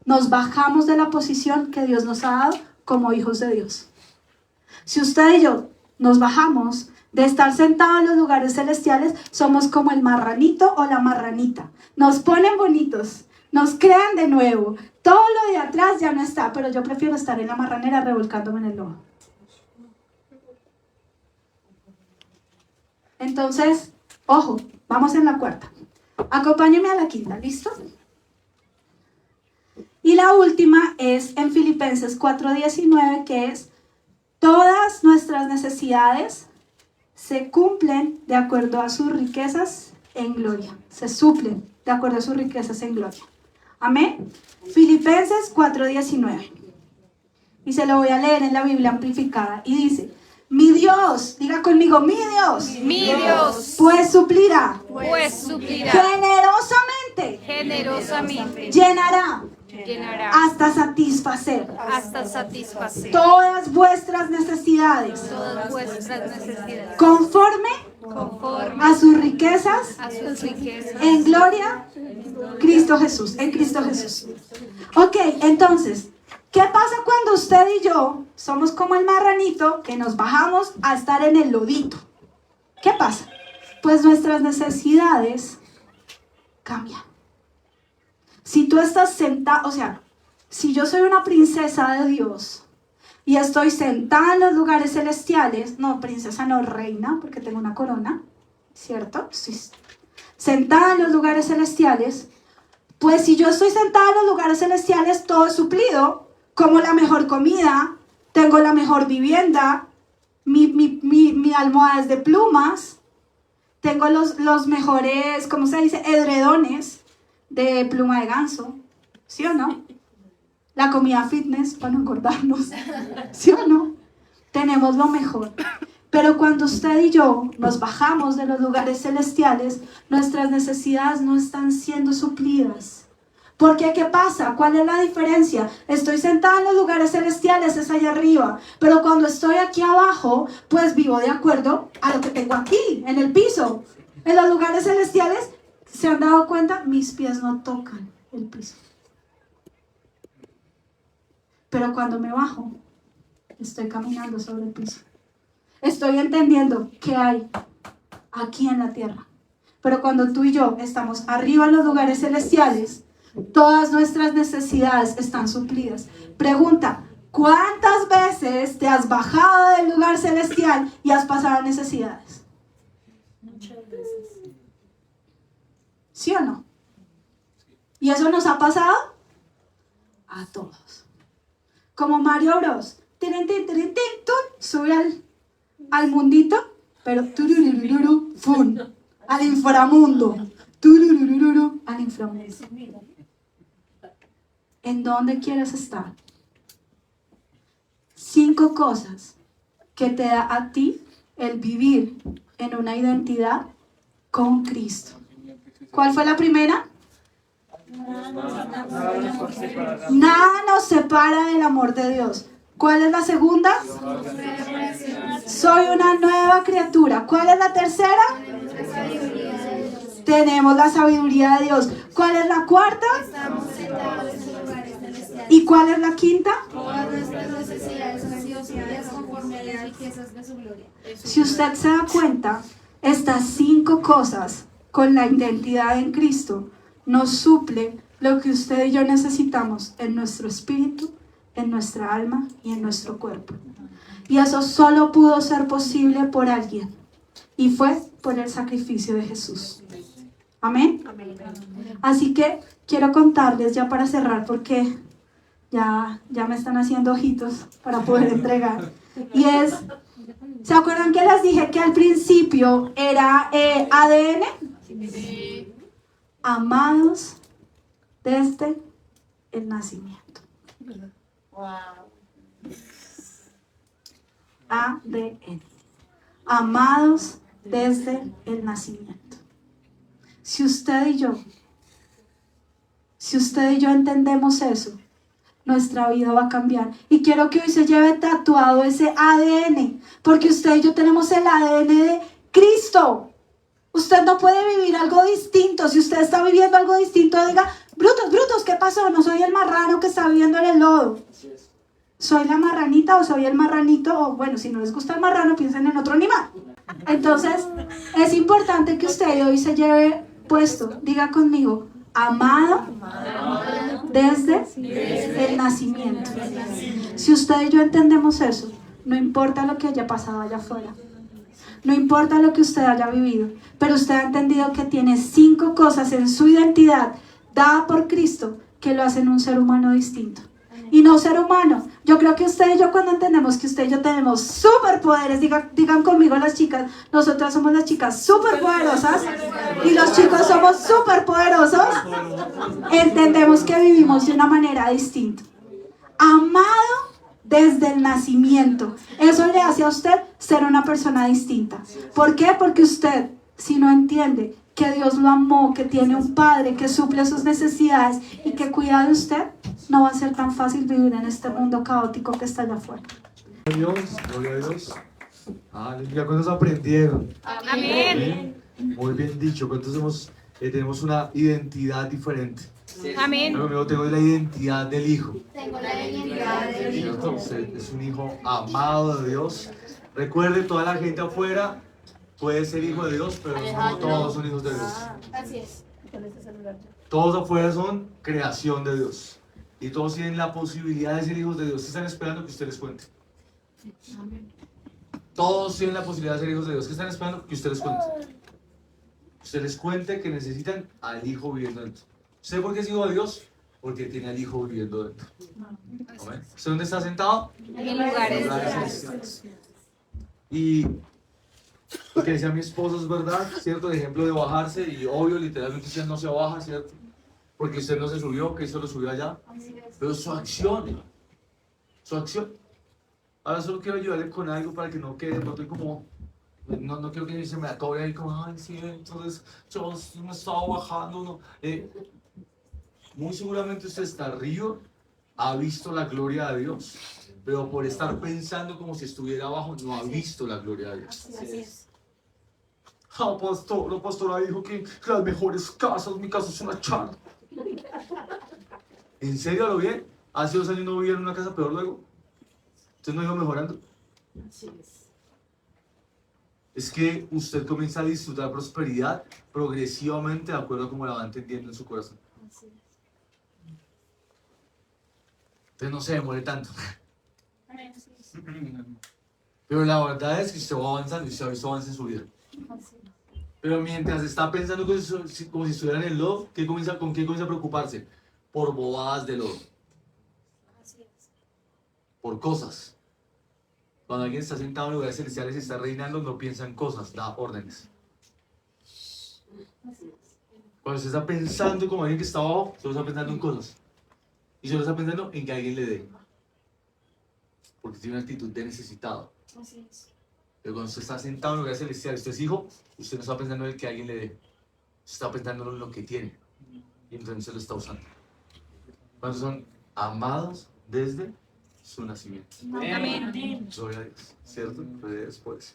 Nos bajamos de la posición que Dios nos ha dado como hijos de Dios. Si usted y yo nos bajamos de estar sentados en los lugares celestiales, somos como el marranito o la marranita. Nos ponen bonitos, nos crean de nuevo. Todo lo de atrás ya no está, pero yo prefiero estar en la marranera revolcándome en el lodo. Entonces, ojo, vamos en la cuarta. Acompáñenme a la quinta, ¿listo? Y la última es en Filipenses 4:19, que es: todas nuestras necesidades se cumplen de acuerdo a sus riquezas en gloria. Se suplen de acuerdo a sus riquezas en gloria. Amén. Filipenses 4:19. Y se lo voy a leer en la Biblia amplificada. Y dice: mi Dios, diga conmigo, mi Dios, pues suplirá generosamente, llenará hasta satisfacer todas vuestras necesidades, conforme a sus riquezas en gloria, Cristo Jesús, en Cristo Jesús. Ok, entonces, ¿qué pasa cuando usted y yo somos como el marranito que nos bajamos a estar en el lodito? ¿Qué pasa? Pues nuestras necesidades cambian. Si tú estás sentado, o sea, si yo soy una princesa de Dios y estoy sentada en los lugares celestiales, no, princesa no, reina, porque tengo una corona, ¿cierto? Sí. Sentada en los lugares celestiales, pues si yo estoy sentada en los lugares celestiales, todo es suplido, como la mejor comida, tengo la mejor vivienda, mi almohada es de plumas, tengo los mejores, ¿cómo se dice?, edredones de pluma de ganso, ¿sí o no? La comida fitness, para no engordarnos, ¿sí o no? Tenemos lo mejor. Pero cuando usted y yo nos bajamos de los lugares celestiales, nuestras necesidades no están siendo suplidas. Porque, ¿qué pasa? ¿Cuál es la diferencia? Estoy sentada en los lugares celestiales, es allá arriba. Pero cuando estoy aquí abajo, pues vivo de acuerdo a lo que tengo aquí, en el piso. En los lugares celestiales, ¿se han dado cuenta? Mis pies no tocan el piso. Pero cuando me bajo, estoy caminando sobre el piso. Estoy entendiendo qué hay aquí en la tierra. Pero cuando tú y yo estamos arriba en los lugares celestiales, todas nuestras necesidades están suplidas. Pregunta: ¿cuántas veces te has bajado del lugar celestial y has pasado necesidades? Muchas veces. ¿Sí o no? ¿Y eso nos ha pasado? A todos. Como Mario Bros. Sube al mundito, pero al inframundo. Al inframundo. ¿En dónde quieres estar? 5 cosas que te da a ti el vivir en una identidad con Cristo. ¿Cuál fue la primera? Nada nos separa del amor de Dios. ¿Cuál es la segunda? Soy una nueva criatura. ¿Cuál es la tercera? Tenemos la sabiduría de Dios. ¿Cuál es la cuarta? ¿Y cuál es la quinta? Todas nuestras necesidades han sido suplidas conforme a las riquezas de su gloria. Si usted se da cuenta, estas 5 cosas con la identidad en Cristo nos suple lo que usted y yo necesitamos en nuestro espíritu, en nuestra alma y en nuestro cuerpo. Y eso solo pudo ser posible por alguien, y fue por el sacrificio de Jesús. Amén. Así que quiero contarles ya para cerrar, porque ya me están haciendo ojitos para poder entregar. Y es, ¿se acuerdan que les dije que al principio era ADN? Sí. Amados desde el nacimiento. Wow. ADN. Amados desde el nacimiento. Si usted y yo entendemos eso, nuestra vida va a cambiar. Y quiero que hoy se lleve tatuado ese ADN, porque usted y yo tenemos el ADN de Cristo. Usted no puede vivir algo distinto. Si usted está viviendo algo distinto, diga: Brutos, ¿qué pasó? No soy el marrano que está viviendo en el lodo. ¿Soy la marranita o soy el marranito? O bueno, si no les gusta el marrano, piensen en otro animal. Entonces, es importante que usted hoy se lleve puesto, diga conmigo, amado desde el nacimiento. Si usted y yo entendemos eso, no importa lo que haya pasado allá afuera, no importa lo que usted haya vivido, pero usted ha entendido que tiene 5 cosas en su identidad dada por Cristo que lo hacen un ser humano distinto. Y no ser humano. Yo creo que usted y yo, cuando entendemos que usted y yo tenemos superpoderes, digan conmigo las chicas, nosotras somos las chicas superpoderosas y los chicos somos superpoderosos, entendemos que vivimos de una manera distinta. Amado desde el nacimiento. Eso le hace a usted ser una persona distinta. ¿Por qué? Porque usted, si no entiende que Dios lo amó, que tiene un Padre que suple sus necesidades y que cuida de usted, no va a ser tan fácil vivir en este mundo caótico que está allá afuera. Gloria a Dios. Aleluya. ¿Cuántos aprendieron? Amén. Muy bien dicho. ¿Cuántos tenemos una identidad diferente? Amén. Yo tengo la identidad del Hijo. Tengo la identidad del Hijo. ¿Cierto? Usted es un hijo amado de Dios. Recuerde, toda la gente afuera puede ser hijo de Dios, pero no todos son hijos de Dios. Así es. Todos afuera son creación de Dios. Y todos tienen la posibilidad de ser hijos de Dios. Están esperando que usted les cuente. Todos tienen la posibilidad de ser hijos de Dios. ¿Qué están esperando? Que usted les cuente. Que usted les cuente que necesitan al Hijo viviendo dentro. ¿Usted por qué es hijo de Dios? Porque tiene al Hijo viviendo dentro. ¿Amén? ¿Usted dónde está sentado? En lugares celestiales. Y lo que decía mi esposo es verdad, ¿cierto? El ejemplo de bajarse, y obvio, literalmente usted no se baja, ¿cierto? Porque usted no se subió, que eso lo subió allá. Pero su acción. Ahora solo quiero ayudarle con algo para que no quede, no estoy como, no quiero que se me atore ahí como, ay, sí, entonces yo me estaba bajando, no. Muy seguramente usted está arriba, ha visto la gloria de Dios, pero por estar pensando como si estuviera abajo, no ha visto la gloria de Dios. Así es. Ah, pastor, la pastora dijo que las mejores casas, mi casa es una charla. ¿En serio lo bien? Hace 2 años no vivía en una casa peor luego. ¿Usted no iba mejorando? Es que usted comienza a disfrutar prosperidad progresivamente de acuerdo a como la va entendiendo en su corazón. Entonces no se demore tanto. Pero la verdad es que usted va avanzando y usted ha visto avance en su vida. Pero mientras está pensando como si estuviera en el lodo, ¿con qué comienza a preocuparse? Por bobadas de lodo. Por cosas. Cuando alguien está sentado en lugares celestiales y está reinando, no piensa en cosas, da órdenes. Cuando usted está pensando como alguien que está abajo, solo está pensando en cosas. Y solo está pensando en que alguien le dé. Porque tiene una actitud de necesitado. Así es. Pero cuando usted está sentado en lugares celestiales, usted es hijo, usted no está pensando en el que alguien le dé. Usted está pensando en lo que tiene. Y entonces lo está usando. Cuando son amados desde su nacimiento. Amén. Gloria a Dios. ¿Cierto? Gloria a Dios por eso.